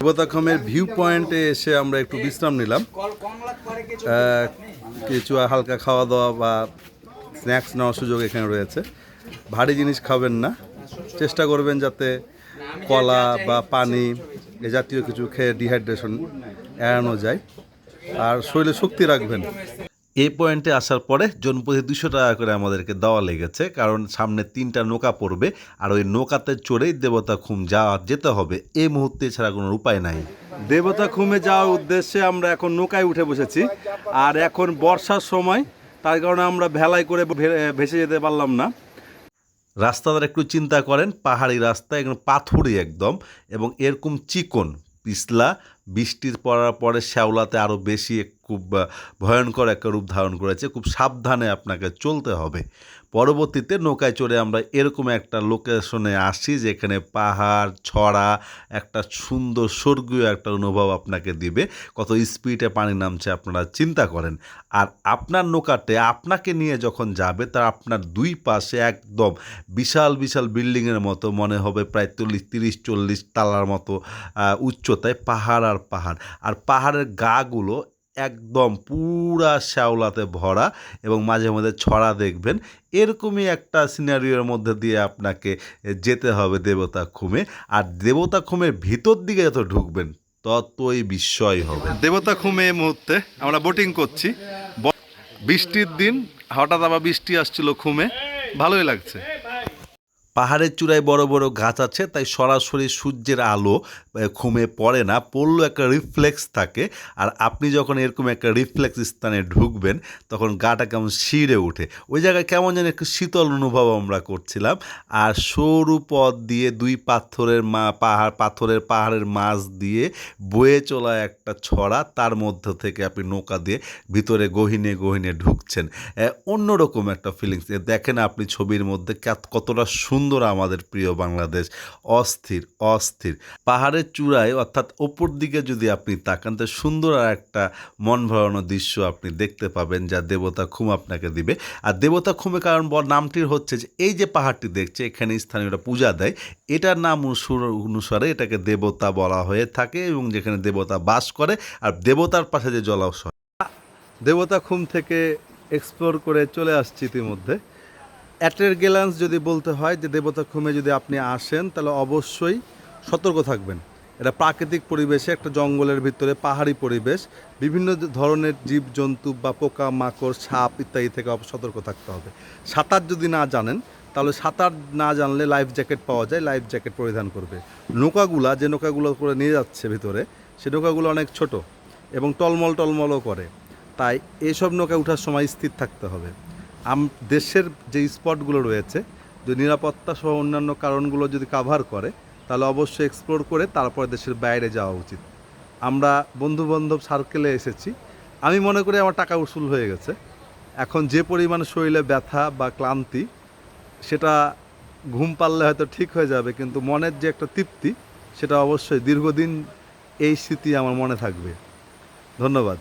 দেবতাখমের view পয়েন্টে এসে আমরা একটু বিশ্রাম নিলাম, কিছু হালকা খাওয়া দাওয়া বা স্ন্যাক্স নেওয়ার সুযোগ এখানে রয়েছে। ভারী জিনিস খাবেন না, চেষ্টা করবেন যাতে কলা বা পানি এ জাতীয় কিছু খেয়ে ডিহাইড্রেশন এড়ানো যায়, আর শরীরে শক্তি রাখবেন। এই পয়েন্টে আসার পরে জনপ্রতি 200 টাকা করে আমাদেরকে দেওয়া লেগেছে, কারণ সামনে 3টা নৌকা পড়বে, আর ওই নৌকাতে চড়েই দেবতাখুম যেতে হবে এই মুহূর্তে, ছাড়া কোনো উপায় নাই। দেবতাখুমে যাওয়ার উদ্দেশ্যে আমরা এখন নৌকায় উঠে বসেছি, আর এখন বর্ষার সময়, তার কারণে আমরা ভেলায় করে ভেসে যেতে পারলাম না। রাস্তাটা একটু চিন্তা করেন, পাহাড়ি রাস্তা, একদম পাথুরি একদম, এবং এরকম চিকন পিছলা, বৃষ্টির পড়ার পরে শ্যাওলাতে আরও বেশি খুব ভয়ঙ্কর একটা রূপ ধারণ করেছে। খুব সাবধানে আপনাকে চলতে হবে। পরবর্তীতে নৌকায় চড়ে আমরা এরকম একটা লোকেশনে আসি যেখানে পাহাড়, ছড়া, একটা সুন্দর স্বর্গীয় একটা অনুভব আপনাকে দিবে। কত স্পিডে পানি নামছে আপনারা চিন্তা করেন। আর আপনার নৌকাতে আপনাকে নিয়ে যখন যাবে, তা আপনার দুই পাশে একদম বিশাল বিশাল বিল্ডিংয়ের মতো মনে হবে, প্রায় 30-40 তালার মতো উচ্চতায় পাহাড় আর পাহাড়। আর পাহাড়ের গাগুলো একদম পুরা শ্যাওলাতে ভরা, এবং মাঝে মাঝে ছড়া দেখবেন। এরকমই একটা সিনারিওর মধ্যে দিয়ে আপনাকে যেতে হবে দেবতাখুমে। আর দেবতাখুমের ভিতর দিকে যত ঢুকবেন ততই বিস্ময় হবে। দেবতাখুমে এই মুহূর্তে আমরা বোটিং করছি, বৃষ্টির দিন, হঠাৎ আবার বৃষ্টি আসছিল খুমে, ভালোই লাগছে। পাহাড়ের চূড়ায় বড় বড় গাছ আছে, তাই সরাসরি সূর্যের আলো খুমে পড়ে না, পড়লেও একটা রিফ্লেক্স থাকে। আর আপনি যখন এরকম একটা রিফ্লেক্স স্থানে ঢুকবেন, তখন গাটা কেমন শিরে ওঠে, ওই জায়গায় কেমন যেন একটু শীতল অনুভব আমরা করছিলাম। আর সরু পথ দিয়ে দুই পাহাড়ের মাঝ দিয়ে বয়ে চলা একটা ছড়া, তার মধ্য থেকে আপনি নৌকা দিয়ে ভিতরে গহীনে গহীনে ঢুকছেন। অন্যরকম একটা ফিলিংস। দেখেন আপনি ছবির মধ্যে কতটা সুন্দর আমাদের প্রিয় বাংলাদেশ, অস্থির অস্থির। পাহাড়ের চূড়ায় অর্থাৎ ওপর দিকে যদি আপনি তাকান, তো সুন্দর আর একটা মন ভরানো দৃশ্য আপনি দেখতে পাবেন, যা দেবতাখুম আপনাকে দিবে। আর দেবতাখুমে কারণ নামটির হচ্ছে যে এই যে পাহাড়টি দেখছে, এখানে স্থানীয়রা পূজা দেয়, এটার নাম অনুসারে এটাকে দেবতা বলা হয়ে থাকে, এবং যেখানে দেবতা বাস করে, আর দেবতার পাশে যে জলাশয়। দেবতাখুম থেকে এক্সপ্লোর করে চলে আসছি ইতিমধ্যে। অ্যাটের গ্ল্যান্স যদি বলতে হয় যে দেবতাখুমে যদি আপনি আসেন, তাহলে অবশ্যই সতর্ক থাকবেন। এটা প্রাকৃতিক পরিবেশে, একটা জঙ্গলের ভিতরে পাহাড়ি পরিবেশ, বিভিন্ন ধরনের জীবজন্তু বা পোকা মাকড়, সাপ ইত্যাদি থেকে সতর্ক থাকতে হবে। সাঁতার যদি না জানেন, তাহলে সাঁতার না জানলে লাইফ জ্যাকেট পাওয়া যায়, লাইফ জ্যাকেট পরিধান করবে। যে নৌকাগুলো করে নিয়ে যাচ্ছে ভিতরে, সে নৌকাগুলো অনেক ছোট এবং টলমলও করে, তাই এইসব নৌকায় ওঠার সময় স্থির থাকতে হবে। দেশের যে স্পটগুলো রয়েছে, যদি নিরাপত্তা সহ অন্যান্য কারণগুলো যদি কাভার করে, তাহলে অবশ্যই এক্সপ্লোর করে তারপরে দেশের বাইরে যাওয়া উচিত। আমরা বন্ধুবান্ধব সার্কেলে এসেছি, আমি মনে করি আমার টাকা উসুল হয়ে গেছে। এখন যে পরিমাণ শরীরে ব্যথা বা ক্লান্তি, সেটা ঘুম পারলে হয়তো ঠিক হয়ে যাবে, কিন্তু মনের যে একটা তৃপ্তি, সেটা অবশ্যই দীর্ঘদিন এই স্মৃতি আমার মনে থাকবে। ধন্যবাদ।